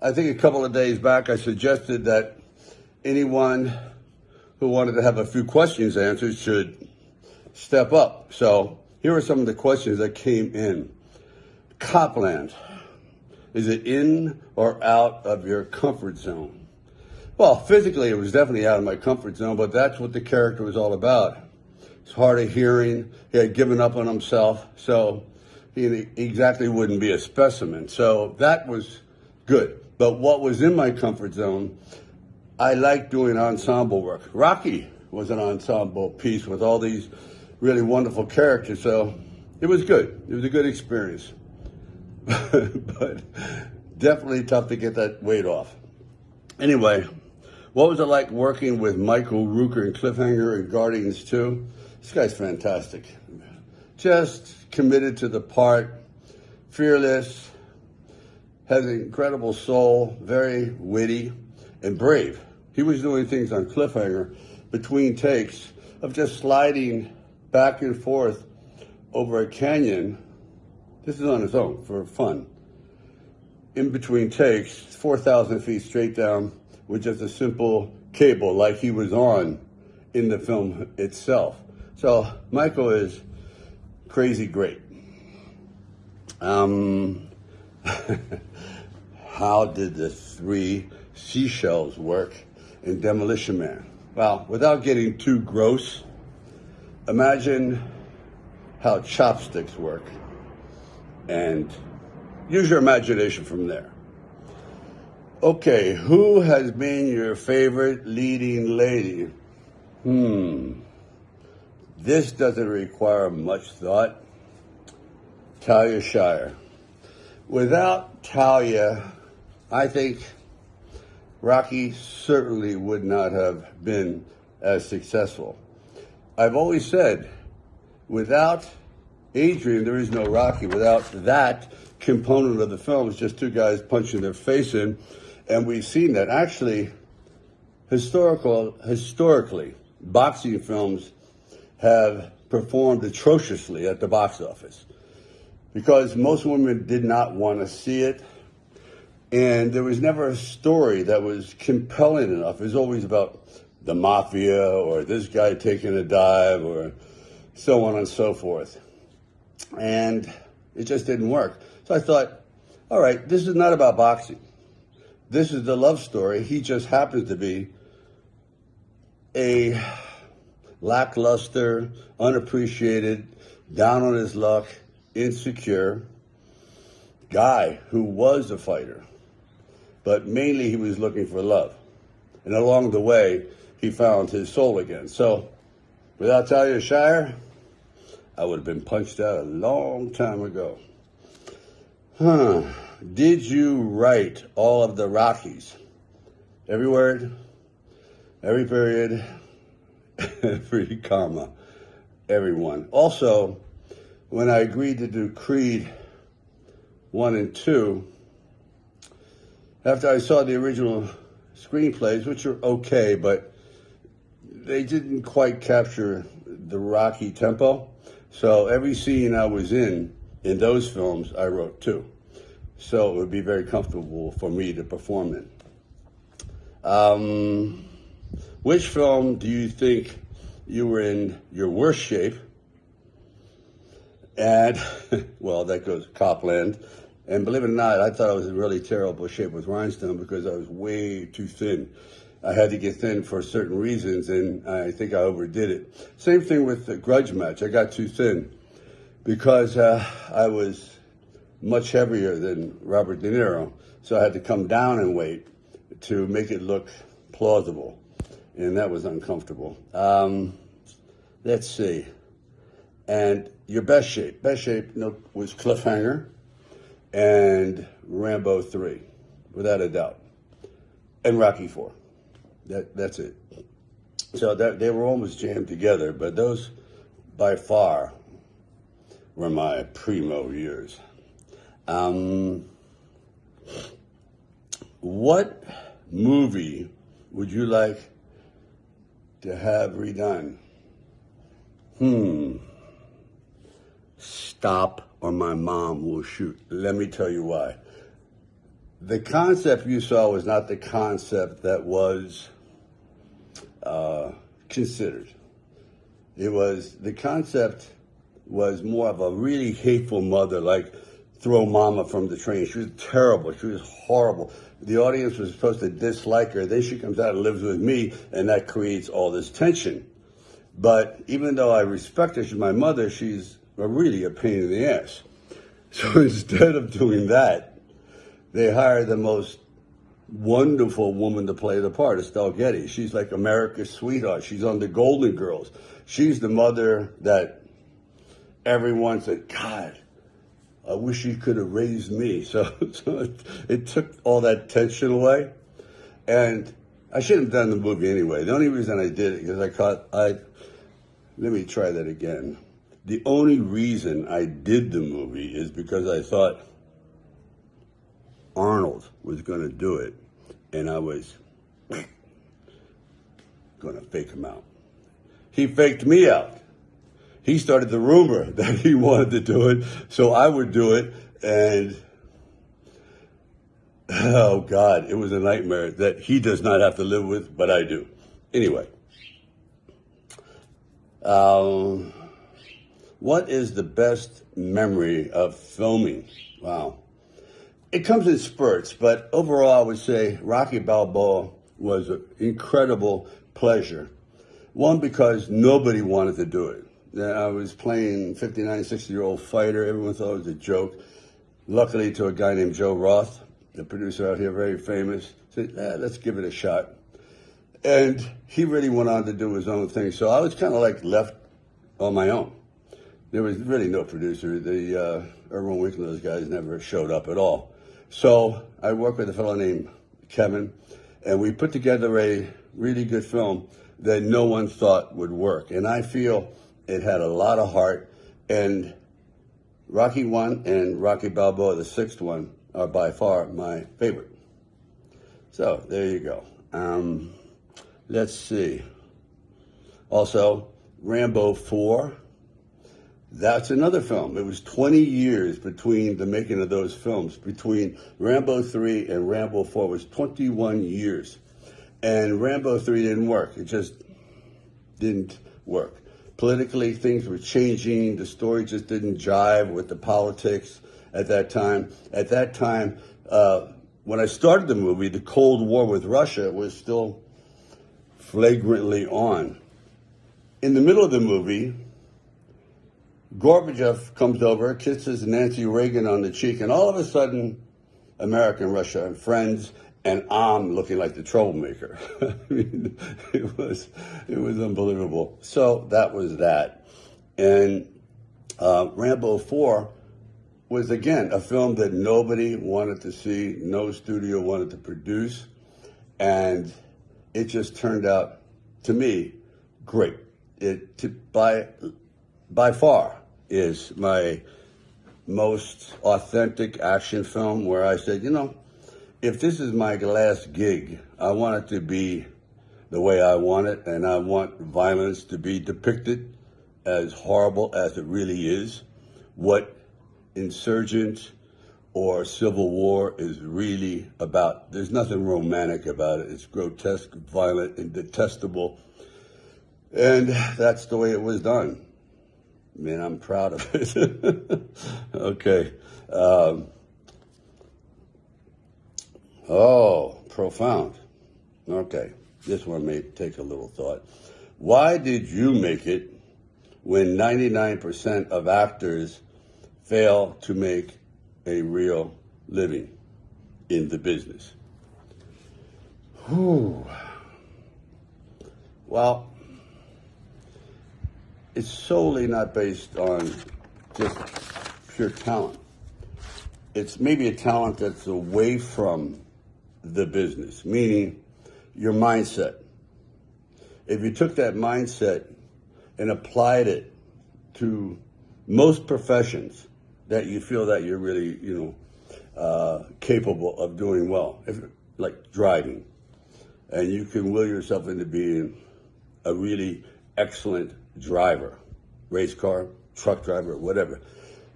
I think a couple of days back I suggested that anyone who wanted to have a few questions answered should step up. So here are some of the questions that came in. Copland, is it in or out of your comfort zone? Well, physically it was definitely out of my comfort zone, but that's what the character was all about. It's hard of hearing. He had given up on himself, so he exactly wouldn't be a specimen. So that was good. But what was in my comfort zone, I like doing ensemble work. Rocky was an ensemble piece with all these really wonderful characters, so it was good. It was a good experience. But definitely tough to get that weight off. Anyway, what was it like working with Michael Rooker in Cliffhanger and Guardians 2? This guy's fantastic. Just committed to the part, fearless, has an incredible soul, very witty, and brave. He was doing things on Cliffhanger between takes of just sliding back and forth over a canyon. This is on his own for fun. In between takes, 4,000 feet straight down with just a simple cable like he was on in the film itself. So Michael is crazy great. How did the 3 seashells work in Demolition Man? Well, without getting too gross, imagine how chopsticks work and use your imagination from there. Okay, who has been your favorite leading lady? This doesn't require much thought. Talia Shire. Without Talia, I think Rocky certainly would not have been as successful. I've always said, without Adrian, there is no Rocky. Without that component of the film, it's just two guys punching their face in, and we've seen that. Actually, historically, boxing films have performed atrociously at the box office because most women did not want to see it, and there was never a story that was compelling enough. It was always about the mafia or this guy taking a dive or so on and so forth. And it just didn't work. So I thought, all right, this is not about boxing. This is the love story. He just happens to be a lackluster, unappreciated, down on his luck, insecure guy who was a fighter. But mainly he was looking for love. And along the way, he found his soul again. So without Talia Shire, I would have been punched out a long time ago. Did you write all of the Rockies? Every word, every period, every comma, everyone. Also, when I agreed to do Creed 1 and 2, after I saw the original screenplays, which are okay, but they didn't quite capture the Rocky tempo. So every scene I was in those films, I wrote too. So it would be very comfortable for me to perform in. Which film do you think you were in your worst shape? And, well, that goes Copland. And believe it or not, I thought I was in really terrible shape with Rhinestone because I was way too thin. I had to get thin for certain reasons, and I think I overdid it. Same thing with the Grudge Match. I got too thin because I was much heavier than Robert De Niro, so I had to come down in weight to make it look plausible, and that was uncomfortable. Let's see. And your best shape was Cliffhanger and Rambo 3, without a doubt, and Rocky 4. That's it. So they were almost jammed together, but those by far were my primo years. What movie would you like to have redone? Stop or my mom will shoot. Let me tell you why. The concept you saw was not the concept that was considered. The concept was more of a really hateful mother, like throw mama from the train. She was terrible. She was horrible. The audience was supposed to dislike her. Then she comes out and lives with me, and that creates all this tension. But even though I respect her, she's my mother, she's really a pain in the ass. So instead of doing that, they hired the most wonderful woman to play the part, Estelle Getty. She's like America's sweetheart. She's on the Golden Girls. She's the mother that everyone said, God, I wish she could have raised me. So it took all that tension away. And I shouldn't have done the movie anyway. The only reason I did it, because let me try that again. The only reason I did the movie is because I thought Arnold was going to do it, and I was going to fake him out. He faked me out. He started the rumor that he wanted to do it, so I would do it, and oh God, it was a nightmare that he does not have to live with, but I do. Anyway, what is the best memory of filming? Wow. It comes in spurts, but overall I would say Rocky Balboa was an incredible pleasure. One, because nobody wanted to do it. I was playing 59, 60-year-old fighter. Everyone thought it was a joke. Luckily, to a guy named Joe Roth, the producer out here, very famous, said, let's give it a shot. And he really went on to do his own thing. So I was kind of like left on my own. There was really no producer. The Irwin Winkler, those guys never showed up at all. So I worked with a fellow named Kevin, and we put together a really good film that no one thought would work. And I feel it had a lot of heart. And Rocky 1 and Rocky Balboa, the sixth one, are by far my favorite. So there you go. Let's see. Also, Rambo 4. That's another film. It was 20 years between the making of those films. Between Rambo 3 and Rambo 4 was 21 years. And Rambo 3 didn't work. It just didn't work. Politically, things were changing. The story just didn't jive with the politics at that time. At that time, when I started the movie, the Cold War with Russia was still flagrantly on. In the middle of the movie, Gorbachev comes over, kisses Nancy Reagan on the cheek, and all of a sudden, America and Russia are friends, and I'm looking like the troublemaker. I mean, it was unbelievable. So that was that. And Rambo 4 was, again, a film that nobody wanted to see, no studio wanted to produce, and it just turned out, to me, great. By far is my most authentic action film where I said, if this is my last gig, I want it to be the way I want it, and I want violence to be depicted as horrible as it really is. What insurgent or civil war is really about. There's nothing romantic about it. It's grotesque, violent, and detestable. And that's the way it was done. Man, I'm proud of it. Okay. Profound. Okay. This one may take a little thought. Why did you make it when 99% of actors fail to make a real living in the business? Whew. Well, it's solely not based on just pure talent. It's maybe a talent that's away from the business, meaning your mindset. If you took that mindset and applied it to most professions that you feel that you're really, capable of doing well, like driving, and you can will yourself into being a really excellent driver, race car, truck driver, whatever.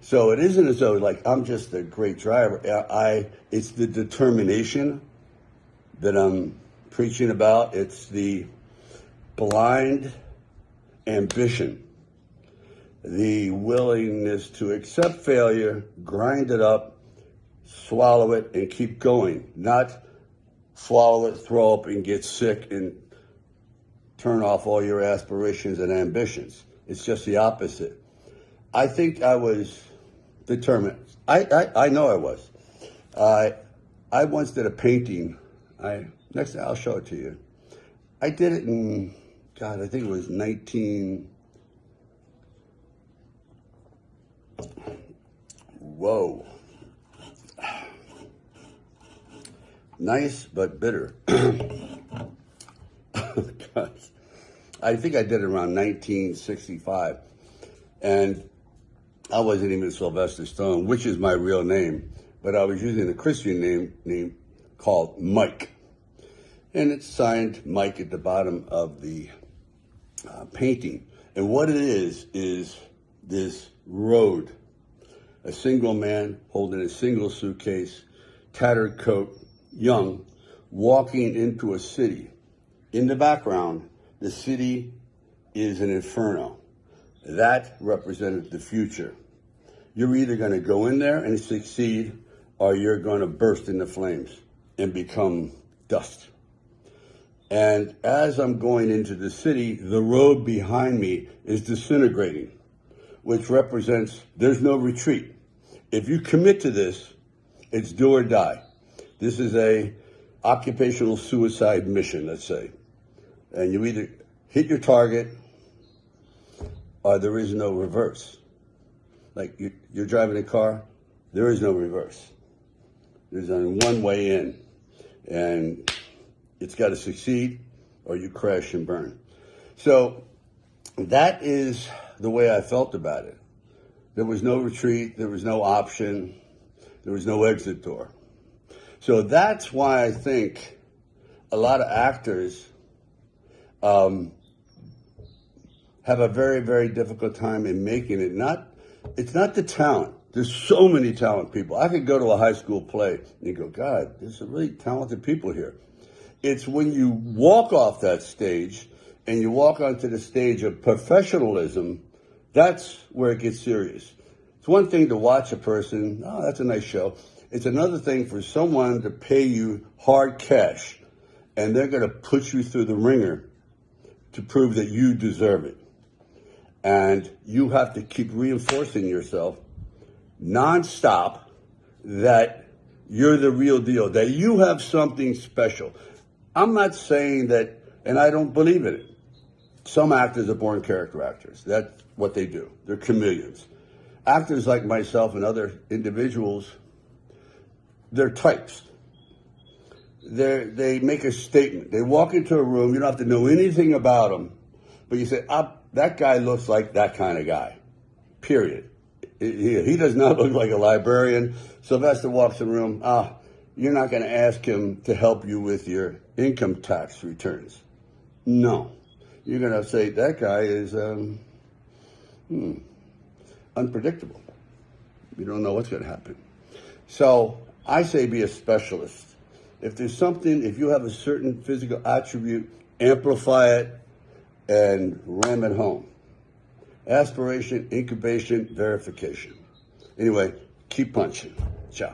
So it isn't as though like I'm just a great driver. It's the determination that I'm preaching about. It's the blind ambition, the willingness to accept failure, grind it up, swallow it, and keep going. Not swallow it, throw up, and get sick and turn off all your aspirations and ambitions. It's just the opposite. I think I was determined. I know I was. I once did a painting. Next I'll show it to you. I did it in, God, I think it was 19. Whoa. Nice but bitter. God. I think I did it around 1965. And I wasn't even Sylvester Stallone, which is my real name, but I was using a Christian name called Mike. And it's signed Mike at the bottom of the painting. And what it is this road, a single man holding a single suitcase, tattered coat, young, walking into a city. In the background, the city is an inferno. That represented the future. You're either going to go in there and succeed, or you're going to burst into flames and become dust. And as I'm going into the city, the road behind me is disintegrating, which represents there's no retreat. If you commit to this, it's do or die. This is a occupational suicide mission, let's say. And you either hit your target or there is no reverse. Like you're driving a car, there is no reverse. There's only one way in. And it's got to succeed or you crash and burn. So that is the way I felt about it. There was no retreat. There was no option. There was no exit door. So that's why I think a lot of actors have a very, very difficult time in making it. It's not the talent. There's so many talented people. I could go to a high school play and go, God, there's some really talented people here. It's when you walk off that stage and you walk onto the stage of professionalism, that's where it gets serious. It's one thing to watch a person, oh, that's a nice show. It's another thing for someone to pay you hard cash and they're going to put you through the ringer to prove that you deserve it. And you have to keep reinforcing yourself nonstop that you're the real deal, that you have something special. I'm not saying that, and I don't believe in it. Some actors are born character actors. That's what they do. They're chameleons. Actors like myself and other individuals, they're types. They make a statement. They walk into a room. You don't have to know anything about them, but you say, that guy looks like that kind of guy, period. He does not look like a librarian. Sylvester walks in the room. You're not going to ask him to help you with your income tax returns. No. You're going to say, that guy is unpredictable. You don't know what's going to happen. So I say be a specialist. If there's something, if you have a certain physical attribute, amplify it and ram it home. Aspiration, incubation, verification. Anyway, keep punching. Ciao.